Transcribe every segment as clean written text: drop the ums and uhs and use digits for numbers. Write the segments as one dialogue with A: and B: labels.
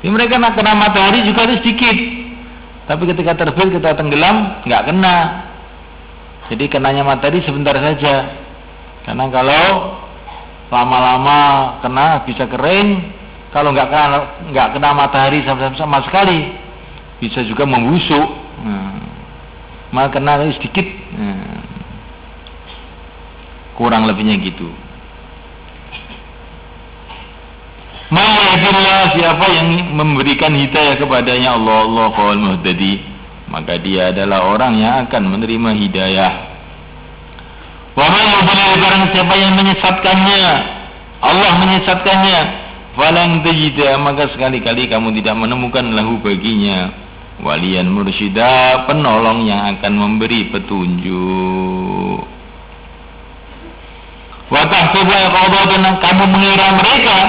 A: Jadi mereka kena matahari juga itu sedikit. Tapi ketika terbit kita tenggelam nggak kena. Jadi kenanya matahari sebentar saja. Karena kalau lama-lama kena bisa kering. Kalau nggak kena matahari sama sekali bisa juga membusuk. Malah kena sedikit. Kurang lebihnya gitu. Ma'adillah, siapa yang memberikan hidayah kepadanya Allah wal muhtadi, maka dia adalah orang yang akan menerima hidayah. Wa man yudlil, barang siapa yang menyesatkannya, Allah menyesatkannya, falan tajida, maka sekali-kali kamu tidak menemukan lahu baginya waliyan mursyida, penolong yang akan memberi petunjuk. Wa tahsabu ayqadatan, kamu mengira mereka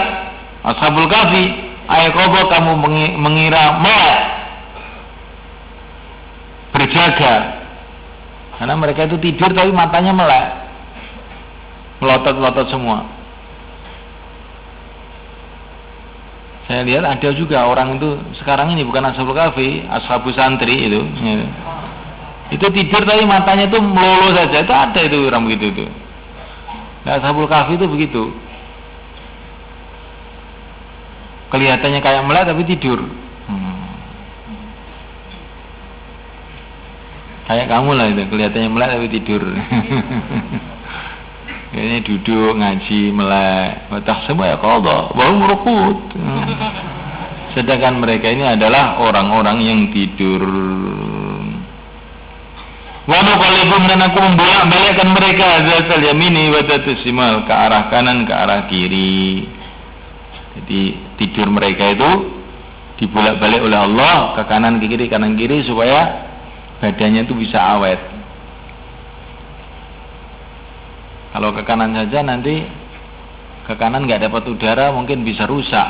A: Ashabul Kahfi, ayqadha, kamu mengira melek, berjaga. Karena mereka itu tidur tapi matanya melek, melotot-melotot semua. Saya lihat ada juga orang itu sekarang ini bukan Ashabul Kahfi, Ashabus Santri itu. Itu tidur tapi matanya itu melulu saja. Itu ada itu orang begitu itu. Nah, Ashabul Kahfi itu begitu. Kelihatannya kayak melek tapi tidur. Kayak kamu lah itu, kelihatannya melek tapi tidur. Kayaknya duduk ngaji melek. Batah semua ya qadha, baru merukut. Sedangkan mereka ini adalah orang-orang yang tidur. Wa nuqallibum, dan aku membolak-balikkan mereka zatal yamini wa zatal shimal, ke arah kanan ke arah kiri. Jadi tidur mereka itu dibolak-balik oleh Allah ke kanan ke kiri, kanan kiri, supaya badannya itu bisa awet. Kalau ke kanan saja nanti ke kanan nggak dapat udara, mungkin bisa rusak.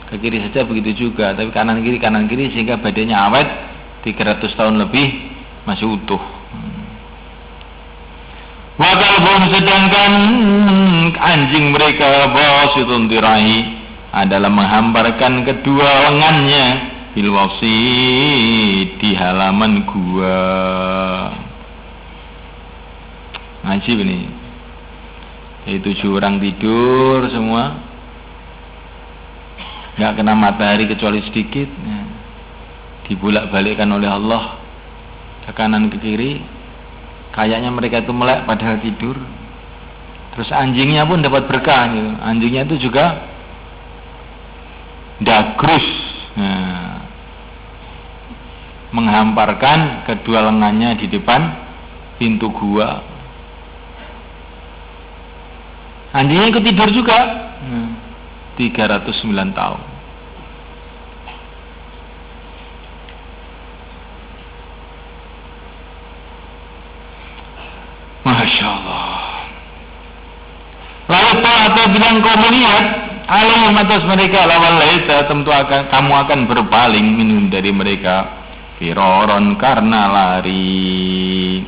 A: Ke kiri saja begitu juga, tapi kanan kiri sehingga badannya awet 300 tahun lebih masih utuh. Wakalbun, sedangkan anjing mereka basitun dirahi, adalah menghamparkan kedua lengannya bilwasi, di halaman gua. Ngaji ini. Itu 7 orang tidur semua, nggak kena matahari kecuali sedikit, dibolak-balikkan oleh Allah ke kanan ke kiri. Kayaknya mereka itu melek padahal tidur. Terus anjingnya pun dapat berkah gitu. Anjingnya itu juga dagrus, menghamparkan kedua lengannya di depan pintu gua. Anjingnya ikut tidur juga. 309 tahun. Masya Allah. Lalu apabila kau melihat alam atas mereka, lawal laita, tentu kamu akan berpaling minum dari mereka, firoron, karena lari.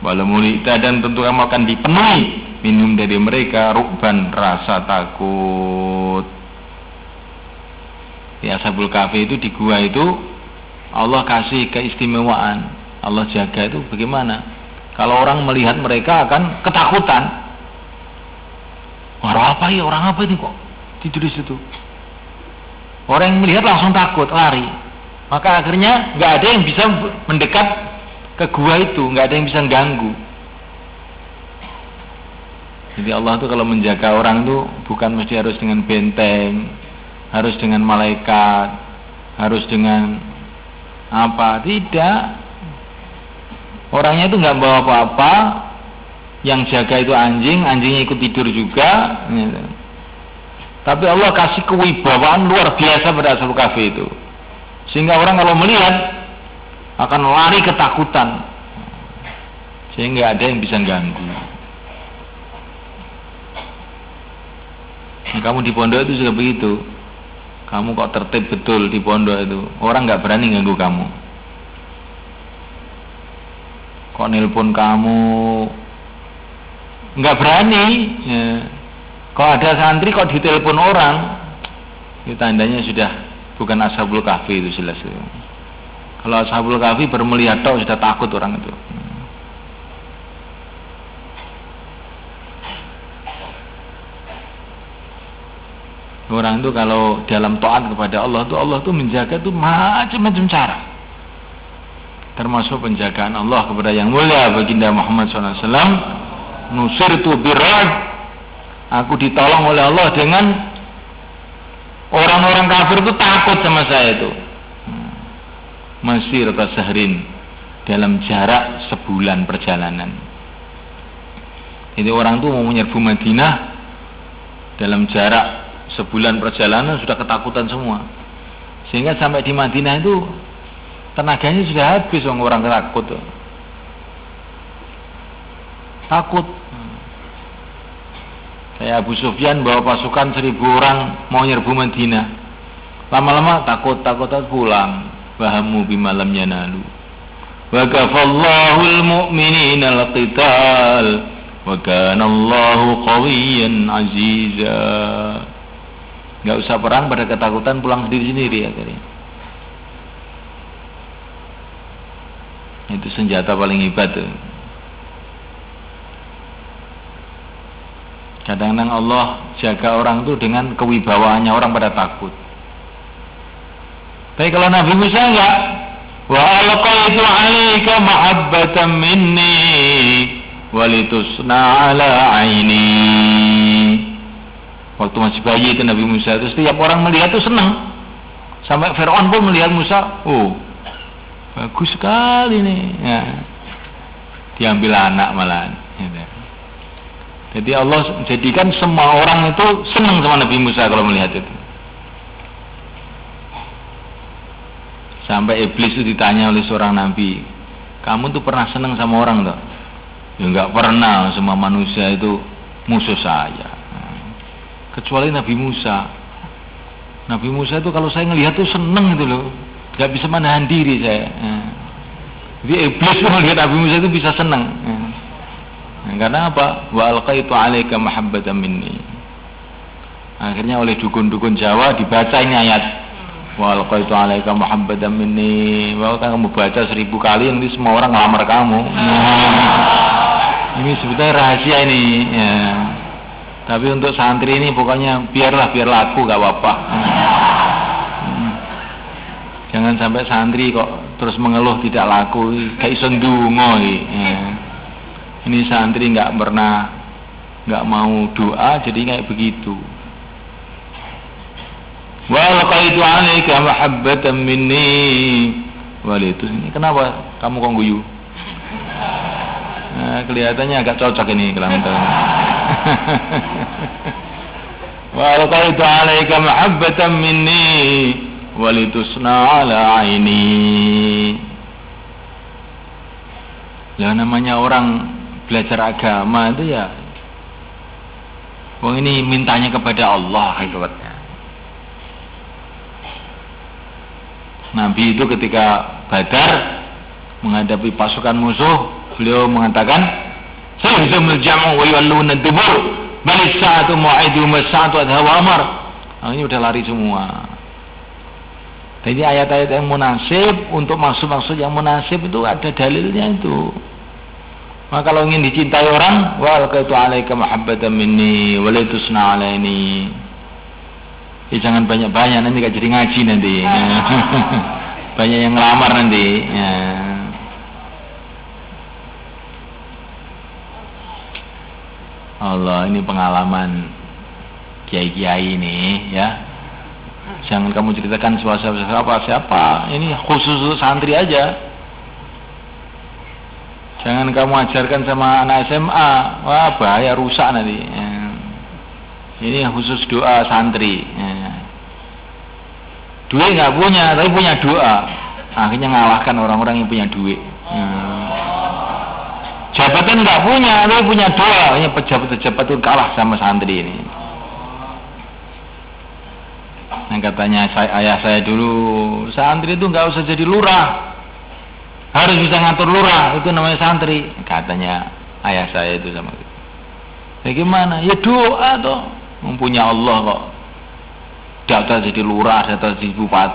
A: Walau mulita, dan tentu kamu akan dipenuhi minum dari mereka, rukban, rasa takut. Di Ashabul Kahfi itu, di gua itu Allah kasih keistimewaan. Allah jaga itu bagaimana? Kalau orang melihat mereka akan ketakutan. Orang apa ini kok tidur di situ? Orang yang melihat langsung takut, lari. Maka akhirnya nggak ada yang bisa mendekat ke gua itu, nggak ada yang bisa ganggu. Jadi Allah tuh kalau menjaga orang tuh bukan mesti harus dengan benteng, harus dengan malaikat, harus dengan apa, tidak. Orangnya itu nggak bawa apa-apa, yang jaga itu anjingnya ikut tidur juga. Gitu. Tapi Allah kasih kewibawaan luar biasa pada Ashabul Kahfi itu, sehingga orang kalau melihat akan lari ketakutan, sehingga ada yang bisa ganggu. Nah, kamu di pondok itu juga begitu. Kamu kok tertib betul di pondok itu, orang nggak berani ganggu kamu. Kok nelpon kamu nggak berani, ya. Kalau ada santri kok ditelepon orang, itu tandanya sudah bukan Ashabul Kahfi itu jelas itu. Kalau Ashabul Kahfi baru melihat tahu sudah takut orang itu. Orang itu kalau dalam taat kepada Allah tuh menjaga tuh macam-macam cara. Termasuk penjagaan Allah kepada yang mulia baginda Muhammad SAW. Nusirtu birra'd, aku ditolong oleh Allah dengan orang-orang kafir itu takut sama saya itu. Masir tasahrin, dalam jarak sebulan perjalanan. Jadi orang itu mau menyerbu Madinah dalam jarak sebulan perjalanan sudah ketakutan semua. Sehingga sampai di Madinah itu tenaganya sudah habis orang takut. Takut. Kayak Abu Sufyan bawa pasukan 1.000 orang mau nyerbu Madinah. Lama-lama takut pulang. Wahamu bimalam yanalu. Wa kafallahu al-mu'minina al-qital. Wa kana Allahu qawiyyan aziza. Enggak usah perang, pada ketakutan pulang sendiri-sendiri akhirnya. Itu senjata paling hebat tuh. Kadang-kadang Allah jaga orang itu dengan kewibawaannya, orang pada takut. Tapi kalau Nabi Musa enggak, wa alqaitu 'alaika mahabbatan minni walitusna 'ala 'aini. Waktu masih bayi itu Nabi Musa itu setiap orang melihat itu senang. Sampai Firaun pun melihat Musa, oh bagus sekali nih. Ya. Diambil anak malahan. Jadi Allah jadikan semua orang itu senang sama Nabi Musa kalau melihat itu. Sampai iblis itu ditanya oleh seorang nabi, kamu tuh pernah senang sama orang tak? Ya enggak pernah, semua manusia itu musuh saya. Kecuali Nabi Musa. Nabi Musa itu kalau saya ngelihat tuh senang gitu loh, nggak bisa menahan diri saya. Jadi iblis tuh melihat Nabi Musa itu bisa senang. Karena apa? Wa alqaitu 'alaika mahabbatan minni. Akhirnya oleh dukun-dukun Jawa dibaca ini ayat. Wa alqaitu 'alaika mahabbatan minni. Bahwa kamu baca 1000 kali nanti semua orang ngelamar kamu. Ini sebetulnya rahasia ini. Ya. Tapi untuk santri ini pokoknya biarlah laku gak apa-apa. Jangan sampai santri kok terus mengeluh tidak laku, kayak sendungo. Ini santri nggak mau doa jadi kayak begitu. Wa laqaitu 'alaika mahabbatan minni. Walitus ini kenapa kamu kok guyu? Nah, kelihatannya agak cocok ini kelantan. Wa laqaitu 'alaika mahabbatan minni walitusna 'ala 'aini. Lah namanya orang belajar agama itu ya, wong ini mintanya kepada Allah hakikatnya. Nabi itu ketika Badar menghadapi pasukan musuh, beliau mengatakan, "Sayhzamul jam'u wa yawalluna ad-dubur, bal as-sa'atu mau'iduhum as-sa'atu adha wa amar." Nah, ini udah lari semua. Jadi ayat-ayat yang munasib untuk maksud-maksud yang munasib itu ada dalilnya itu. Maka kalau ingin dicintai orang, wa alqaitu 'alaika mahabbatan minni wa litusna 'alaini. Jangan banyak-banyak nanti gak jadi ngaji nanti. Banyak yang ngelamar nanti. Ya. Allah, ini pengalaman kiai-kiai ini ya. Jangan kamu ceritakan siapa. Ini khusus santri aja. Jangan kamu ajarkan sama anak SMA, wah bahaya, rusak nanti. Ini khusus doa santri. Duit nggak punya, tapi punya doa. Akhirnya ngalahkan orang-orang yang punya duit. Jabatan nggak punya, tapi punya doa. Akhirnya pejabat-pejabat itu kalah sama santri ini. Yang katanya ayah saya dulu, santri itu nggak usah jadi lurah. Harus bisa ngatur lurah, itu namanya santri, katanya ayah saya itu sama itu. Ya gimana? Ya doa toh, mempunyai Allah kok. daftar jadi lurah, daftar jadi bupati,